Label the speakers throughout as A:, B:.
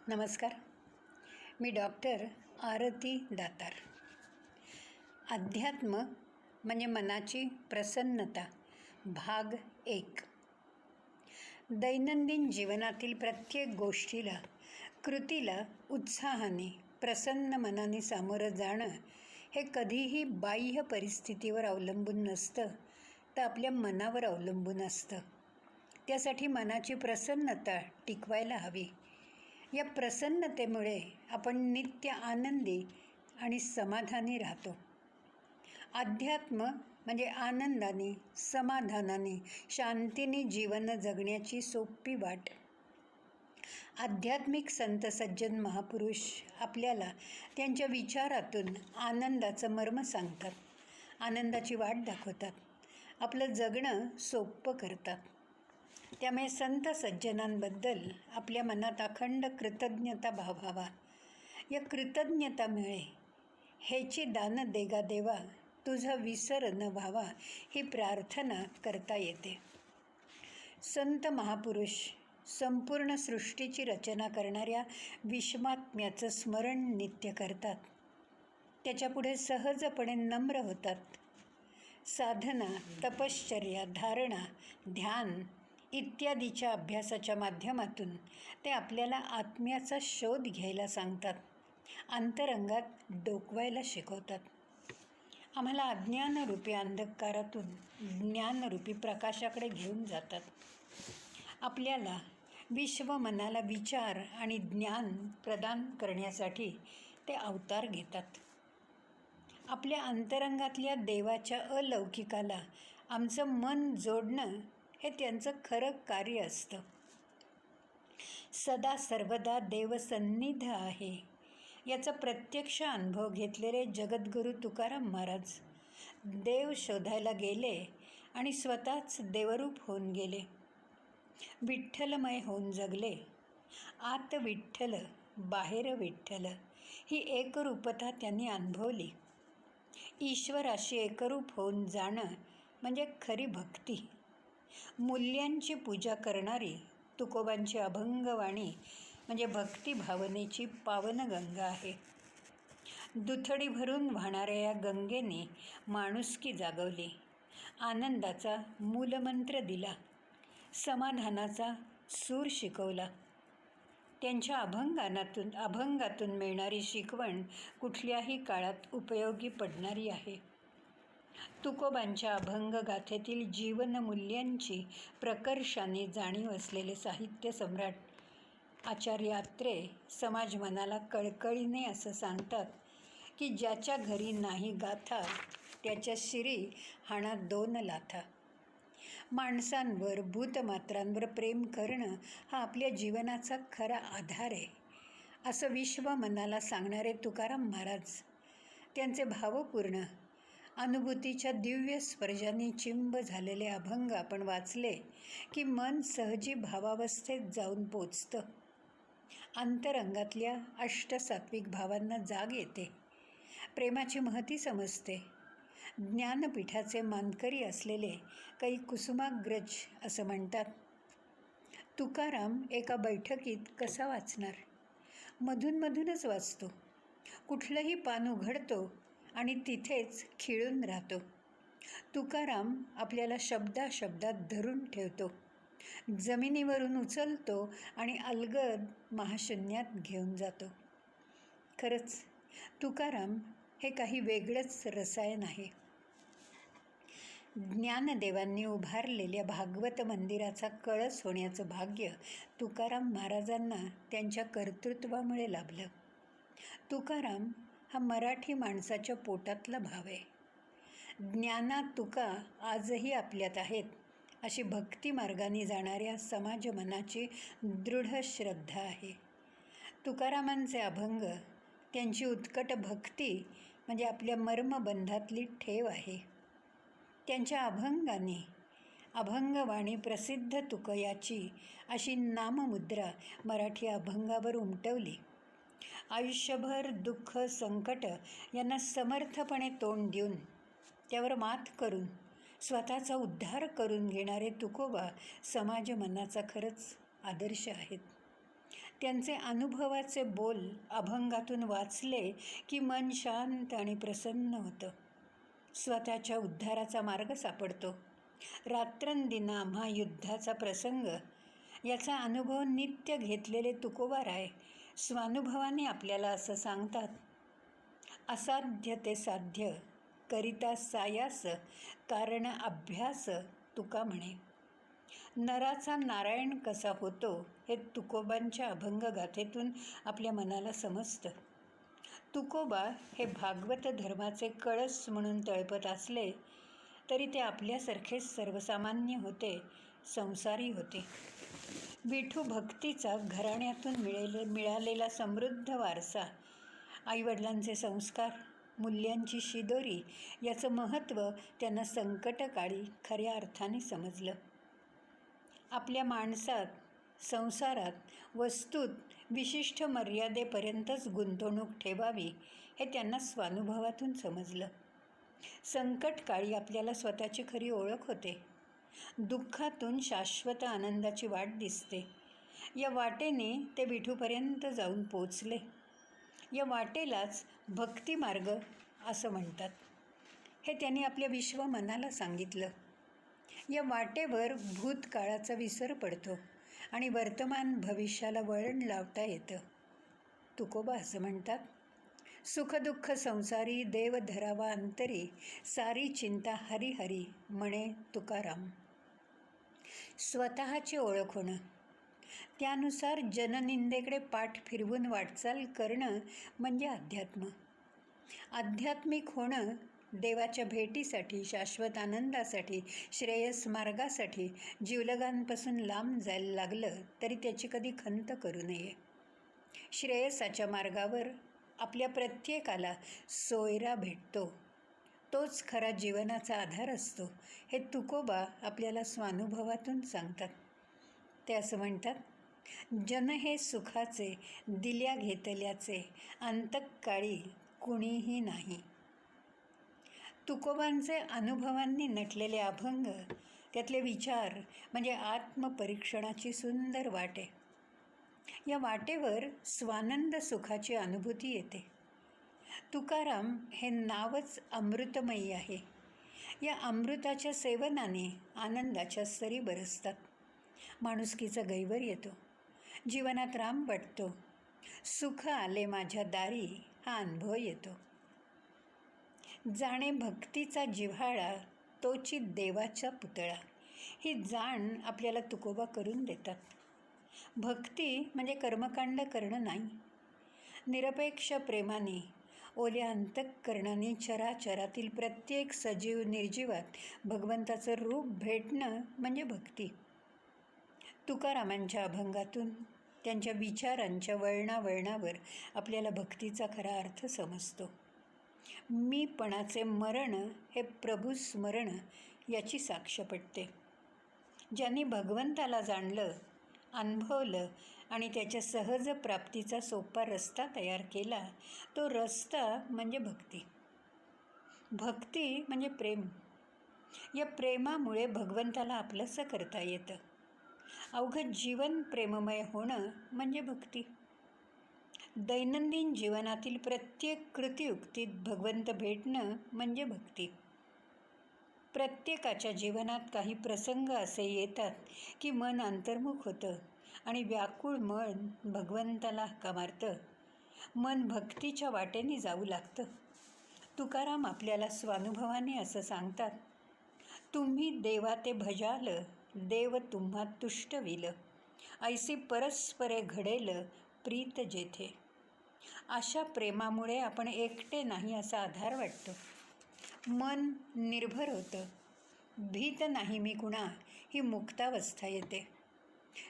A: नमस्कार. मी डॉक्टर आरती दातार. अध्यात्म म्हणजे मनाची प्रसन्नता भाग 1. दैनंदिन जीवनातील प्रत्येक गोष्टीला, कृतीला उत्साहाने, प्रसन्न मनाने सामोरं जाणं हे कधीही बाह्य परिस्थितीवर अवलंबून नसतं, तर आपल्या मनावर अवलंबून असतं. त्यासाठी मनाची प्रसन्नता टिकवायला हवी. या प्रसन्नतेमुळे आपण नित्य आनंदी आणि समाधानी राहतो. अध्यात्म म्हणजे आनंदाने, समाधानाने, शांतीने जीवन जगण्याची सोपी वाट. आध्यात्मिक संत सज्जन महापुरुष आपल्याला त्यांच्या विचारातून आनंदाचं मर्म सांगतात, आनंदाची वाट दाखवतात, आपलं जगणं सोपं करतात. त्यामुळे संत सज्जनांबद्दल आपल्या मनात अखंड कृतज्ञता भावावा. या कृतज्ञतामुळे हेची दान देगा देवा, तुझा विसर न व्हावा, ही प्रार्थना करता येते. संत महापुरुष संपूर्ण सृष्टीची रचना करणाऱ्या विश्वात्म्याचं स्मरण नित्य करतात. त्याच्यापुढे सहजपणे नम्र होतात. साधना, तपश्चर्या, धारणा, ध्यान इत्यादीच्या अभ्यासाच्या माध्यमातून ते आपल्याला आत्म्याचा शोध घ्यायला सांगतात, अंतरंगात डोकवायला शिकवतात. आम्हाला अज्ञानरूपी अंधकारातून ज्ञानरूपी प्रकाशाकडे घेऊन जातात. आपल्याला विश्वमनाला विचार आणि ज्ञान प्रदान करण्यासाठी ते अवतार घेतात. आपल्या अंतरंगातल्या देवाच्या अलौकिकाला आमचं मन जोडणं हे त्यांचं खरं कार्य असतं. सदा सर्वदा देवसन्निध आहे याचा प्रत्यक्ष अनुभव घेतलेले जगद्गुरू तुकाराम महाराज देव शोधायला गेले आणि स्वतःच देवरूप होऊन गेले. विठ्ठलमय होऊन जगले. आत विठ्ठल, बाहेर विठ्ठल ही एकरूपता त्यांनी अनुभवली. ईश्वराशी एकरूप होऊन जाणं म्हणजे खरी भक्ती. मूल्यांची पूजा करणारी तुकोबांची अभंगवाणी म्हणजे भक्ती भावनेची पावनगंगा आहे. दुथडी भरून वाहणाऱ्या या गंगेने माणुसकी जागवली, आनंदाचा मूलमंत्र दिला, समाधानाचा सूर शिकवला. त्यांच्या अभंगातून मिळणारी शिकवण कुठल्याही काळात उपयोगी पडणारी आहे. तुकोबांच्या अभंगगाथेतील जीवनमूल्यांची प्रकर्षाने जाणीव असलेले साहित्य सम्राट आचार्य अत्रे समाज मनाला कळकळीने असं सांगतात की ज्याच्या घरी नाही गाथा, त्याच्या शिरी हाणा 2 लाथा. माणसांवर, भूतमात्रांवर प्रेम करणं हा आपल्या जीवनाचा खरा आधार आहे, असं विश्वमनाला सांगणारे तुकाराम महाराज त्यांचे भावपूर्ण अनुभूतीच्या दिव्य स्पर्शाने चिंब झालेले अभंग आपण वाचले की मन सहजी भावावस्थेत जाऊन पोचतं. अंतरंगातल्या अष्टसात्विक भावांना जाग येते. प्रेमाची महती समजते. ज्ञानपीठाचे मानकरी असलेले काही कुसुमाग्रज असं म्हणतात, तुकाराम एका बैठकीत कसा वाचणार? मधूनच वाचतो. कुठलंही पान उघडतो आणि तिथेच खिळून राहतो. तुकाराम आपल्याला शब्दात धरून ठेवतो, जमिनीवरून उचलतो आणि अलगद महाशून्यात घेऊन जातो. खरंच तुकाराम हे काही वेगळंच रसायन आहे. ज्ञानदेवांनी उभारलेल्या भागवत मंदिराचा कळस होण्याचं भाग्य तुकाराम महाराजांना त्यांच्या कर्तृत्वामुळे लाभलं. तुकाराम हा मराठी माणसाच्या पोटातला भाव आहे. ज्ञानात तुका आजही आपल्यात आहेत, अशी भक्ती मार्गाने जाणाऱ्या समाज मनाची दृढ श्रद्धा आहे. तुकारामांचे अभंग, त्यांची उत्कट भक्ती म्हणजे आपल्या मर्मबंधातली ठेव आहे. त्यांच्या अभंगाने अभंगवाणी प्रसिद्ध तुकयाची अशी नाममुद्रा मराठी अभंगावर उमटवली. आयुष्यभर दुःख, संकट यांना समर्थपणे तोंड देऊन त्यावर मात करून स्वतःचा उद्धार करून घेणारे तुकोबा समाज मनाचा खरंच आदर्श आहेत. त्यांचे अनुभवाचे बोल अभंगातून वाचले की मन शांत आणि प्रसन्न होतं. स्वतःच्या उद्धाराचा मार्ग सापडतो. रात्रंदिन आम्हा युद्धाचा प्रसंग याचा अनुभव नित्य घेतलेले तुकोबाराय स्वानुभवाने आपल्याला असं सांगतात. असाध्य ते साध्य करिता सायास कारण अभ्यास तुका म्हणे. नराचा नारायण कसा होतो हे तुकोबांच्या अभंगगाथेतून आपल्या मनाला समजतं. तुकोबा हे भागवत धर्माचे कळस म्हणून तळपत असले तरी ते आपल्यासारखेच सर्वसामान्य होते, संसारी होते. विठू भक्तीचा घराण्यातून मिळालेला समृद्ध वारसा, आईवडिलांचे संस्कार, मूल्यांची शिदोरी याचं महत्त्व त्यांना संकटकाळी खऱ्या अर्थाने समजलं. आपल्या माणसात, संसारात, वस्तूत विशिष्ट मर्यादेपर्यंतच गुंतवणूक ठेवावी हे त्यांना स्वानुभवातून समजलं. संकटकाळी आपल्याला स्वतःची खरी ओळख होते. दुःखातून शाश्वत आनंदाची वाट दिसते. या वाटेने ते विठूपर्यंत जाऊन पोचले. या वाटेलाच भक्तिमार्ग असं म्हणतात. हे त्यांनी आपल्या विश्वमनाला सांगितलं. या वाटेवर भूतकाळाचा विसर पडतो आणि वर्तमान भविष्याला वळण लावता येतं. तुकोबा असं म्हणतात, सुखदुःख संसारी देव धरावा अंतरी, सारी चिंता हरी हरी म्हणे तुकाराम. स्वतःची ओळख होणं, त्यानुसार जननिंदेकडे पाठ फिरवून वाटचाल करणं म्हणजे अध्यात्म. आध्यात्मिक होणं देवाच्या भेटीसाठी, शाश्वत आनंदासाठी, श्रेयस मार्गासाठी जीवलगांपासून लांब जायला लागलं तरी त्याची कधी खंत करू नये. श्रेयसाच्या मार्गावर आपल्या प्रत्येकाला सोयरा भेटतो. तोच खरा जीवनाचा आधार असतो हे तुकोबा आपल्याला स्वानुभवातून सांगतात. ते असं म्हणतात, जन हे सुखाचे दिल्या घेतल्याचे अंतकाळी कुणीही नाही. तुकोबांचे अनुभवांनी नटलेले अभंग, त्यातले विचार म्हणजे आत्मपरीक्षणाची सुंदर वाट आहे. या वाटेवर स्वानंद सुखाची अनुभूती येते. तुकाराम हे नावच अमृतमयी आहे. या अमृताच्या सेवनाने आनंदाच्या सरी बरसतात. माणुसकीचा गैवर येतो. जीवनात राम वाटतो. सुख आले माझ्या दारी हा अनुभव येतो. जाणे भक्तीचा जिव्हाळा तोची देवाचा पुतळा, ही जाण आपल्याला तुकोबा करून देतात. भक्ती म्हणजे कर्मकांड करणं नाही. निरपेक्ष प्रेमाने ओल्या अंतःकरणाने चराचरातील प्रत्येक सजीव निर्जीवात भगवंताचं रूप भेटणं म्हणजे भक्ती. तुकारामांच्या अभंगातून त्यांच्या विचारांच्या वळणावळणावर आपल्याला भक्तीचा खरा अर्थ समजतो. मीपणाचे मरण हे प्रभू स्मरण याची साक्ष पटते. ज्यांनी भगवंताला जाणलं, अनुभवलं आणि त्याच्या सहज प्राप्तीचा सोपा रस्ता तयार केला, तो रस्ता म्हणजे भक्ती. भक्ती म्हणजे प्रेम. या प्रेमामुळे भगवंताला आपलंसं करता येतं. अवघं जीवन प्रेममय होणं म्हणजे भक्ती. दैनंदिन जीवनातील प्रत्येक कृतियुक्तीत भगवंत भेटणं म्हणजे भक्ती. प्रत्येकाच्या जीवनात काही प्रसंग असे येतात की मन अंतर्मुख होतं आणि व्याकुळ मन भगवंताला हाका मारतं. मन भक्तीच्या वाटेने जाऊ लागतं. तुकाराम आपल्याला स्वानुभवाने असं सांगतात, तुम्ही देवा ते भजाल, देव तुम्हा तुष्ट विल, ऐसी परस्परे घडेल प्रीत जेथे. अशा प्रेमामुळे आपण एकटे नाही असा आधार वाटतो. मन निर्भर होतं. भीत नाही मी कुणा ही मुक्तावस्था येते.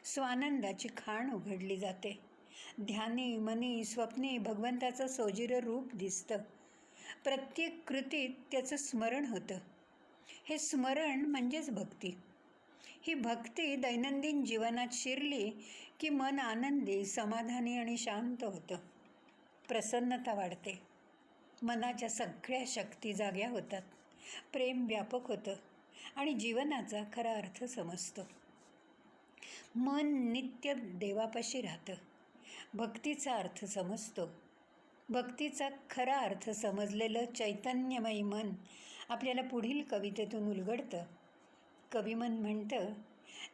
A: स्वानंदाची खाण उघडली जाते. ध्यानी मनी स्वप्नी भगवंताचं सोजिरं रूप दिसतं. प्रत्येक कृतीत त्याचं स्मरण होतं. हे स्मरण म्हणजेच भक्ती. ही भक्ती दैनंदिन जीवनात शिरली की मन आनंदी, समाधानी आणि शांत होतं. प्रसन्नता वाढते. मनाच्या सगळ्या शक्ती जाग्या होतात. प्रेम व्यापक होतं आणि जीवनाचा खरा अर्थ समजतो. मन नित्य देवापाशी राहतं. भक्तीचा अर्थ समजतो. भक्तीचा खरा अर्थ समजलेलं चैतन्यमयी मन आपल्याला पुढील कवितेतून उलगडतं. कविमन म्हणतं,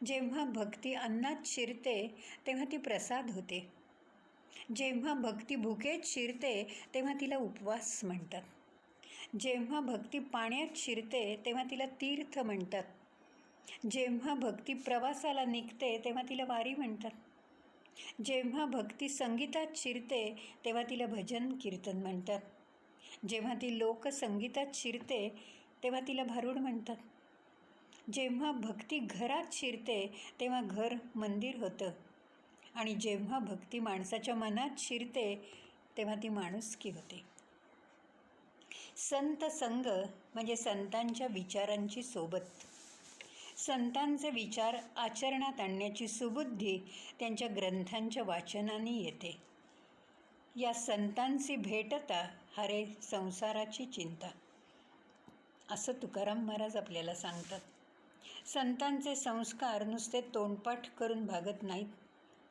A: जेव्हा भक्ती अन्नात शिरते तेव्हा ती प्रसाद होते. जेव्हा भक्ती भुकेत शिरते तेव्हा तिला उपवास म्हणतात. जेव्हा भक्ती पाण्यात शिरते तेव्हा तिला तीर्थ म्हणतात. जेव्हा भक्ती प्रवासाला निघते तेव्हा तिला वारी म्हणतात. जेव्हा भक्ती संगीतात शिरते तेव्हा तिला भजन कीर्तन म्हणतात. जेव्हा ती लोकसंगीतात शिरते तेव्हा तिला भारुड म्हणतात. जेव्हा भक्ती घरात शिरते तेव्हा घर मंदिर होतं. आणि जेव्हा भक्ती माणसाच्या मनात शिरते तेव्हा ती माणुसकी होते. संत संग म्हणजे संतांच्या विचारांची सोबत. संतांचे विचार आचरणात आणण्याची सुबुद्धी त्यांच्या ग्रंथांच्या वाचनाने येते. या संतांची भेटता हरे संसाराची चिंता, असं तुकाराम महाराज आपल्याला सांगतात. संतांचे संस्कार नुसते तोंडपाठ करून भागत नाहीत,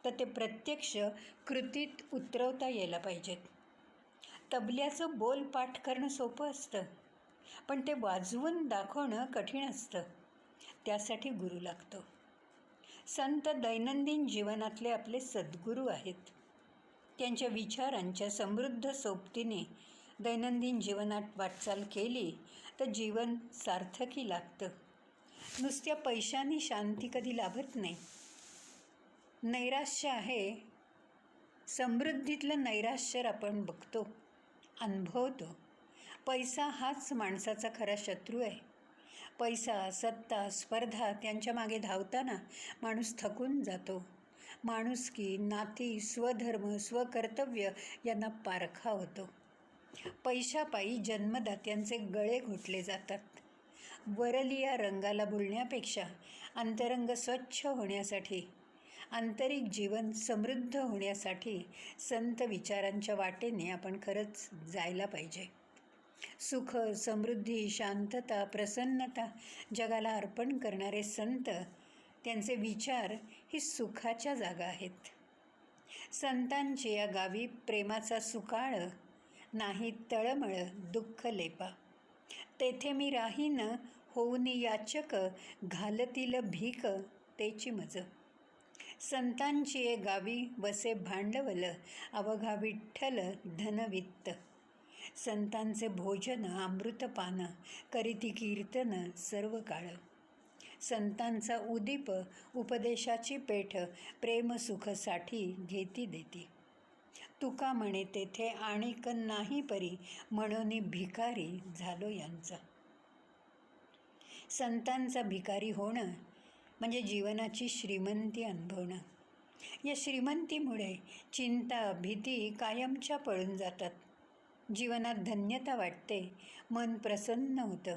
A: तर ते प्रत्यक्ष कृतीत उतरवता यायला पाहिजेत. तबल्याचं बोल पाठ करणं सोपं असतं, पण ते वाजवून दाखवणं कठीण असतं. त्यासाठी गुरु लागतो. संत दैनंदिन जीवनातले आपले सद्गुरू आहेत. त्यांच्या विचारांच्या समृद्ध सोबतीने दैनंदिन जीवनात वाटचाल केली तर जीवन सार्थकी लागतं. नुसत्या पैशांनी शांती कधी लाभत नाही. नैराश्य आहे, समृद्धीतलं नैराश्य आपण बघतो, अनुभवतो. पैसा हाच माणसाचा खरा शत्रू आहे. पैसा, सत्ता, स्पर्धा त्यांच्या मागे धावताना माणूस थकून जातो. माणुसकी, नाती, स्वधर्म, स्वकर्तव्य यांना पारखा होतो. पैशापायी जन्मदात्यांचे गळे घोटले जातात. वरलिया रंगाला भुलण्यापेक्षा अंतरंग स्वच्छ होण्यासाठी, आंतरिक जीवन समृद्ध होण्यासाठी संत विचारांच्या वाटेने आपण खरंच जायला पाहिजे. सुख, समृद्धी, शांतता, प्रसन्नता जगाला अर्पण करणारे संत, त्यांचे विचार ही सुखाच्या जागा आहेत. संतांचे या गावी प्रेमाचा सुकाळ, नाही तळमळ दुःख लेपा. तेथे मी राहीन होऊन याचक, घालतील भीक तेची मज. संतांची ये गावी वसे भांडवल, अवघा विठ्ठल धनवित्त. संतांचे भोजन अमृतपान, करीती कीर्तन सर्व काळ. संतांचा उदीप उपदेशाची पेठ, प्रेमसुखसाठी घेती देती. तुका म्हणे तेथे आणिक नाही परी, म्हणून भिकारी झालो यांचा. संतांचा भिकारी होणं म्हणजे जीवनाची श्रीमंती अनुभवणं. या श्रीमंतीमुळे चिंता, भीती कायमच्या पळून जातात. जीवनात धन्यता वाटते, मन प्रसन्न होतं.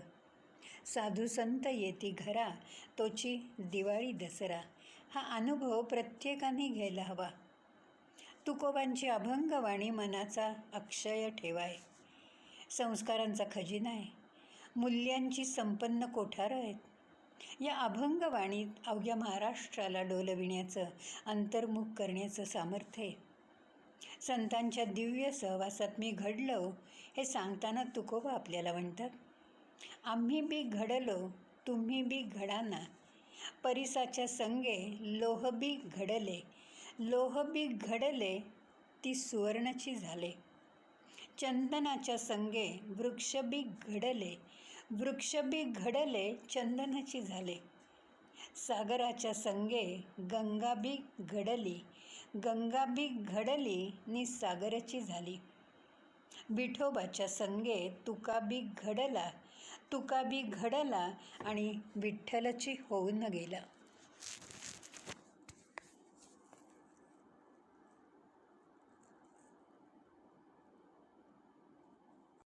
A: साधू संत येती घरा, तोची दिवाळी दसरा. हा अनुभव प्रत्येकाने घ्यायला हवा. तुकोबांची अभंगवाणी मनाचा अक्षय ठेवाय. संस्कारांचा खजिना आहे. मूल्यांची संपन्न कोठारं आहेत. या अभंगवाणीत अवघ्या महाराष्ट्राला डोलविण्याचं, अंतर्मुख करण्याचं सामर्थ्य आहे. संतांच्या दिव्य सहवासात मी घडलो हे सांगताना तुकोबा आपल्याला म्हणतात, आम्ही बी घडलो तुम्ही बी घडाना. परिसाच्या संगे लोह बी घडले, लोह बी घडले ती सुवर्णाची झाले. चंदनाच्या संगे वृक्ष बी घडले, वृक्ष बी घडले चंदनाची झाले. सागराच्या संगे गंगा बी घडली, गंगा बी घडली नि सागराची झाली. विठोबाच्या संगे तुका बी घडला, तुका बी घडला आणि विठ्ठलाची होऊन गेला.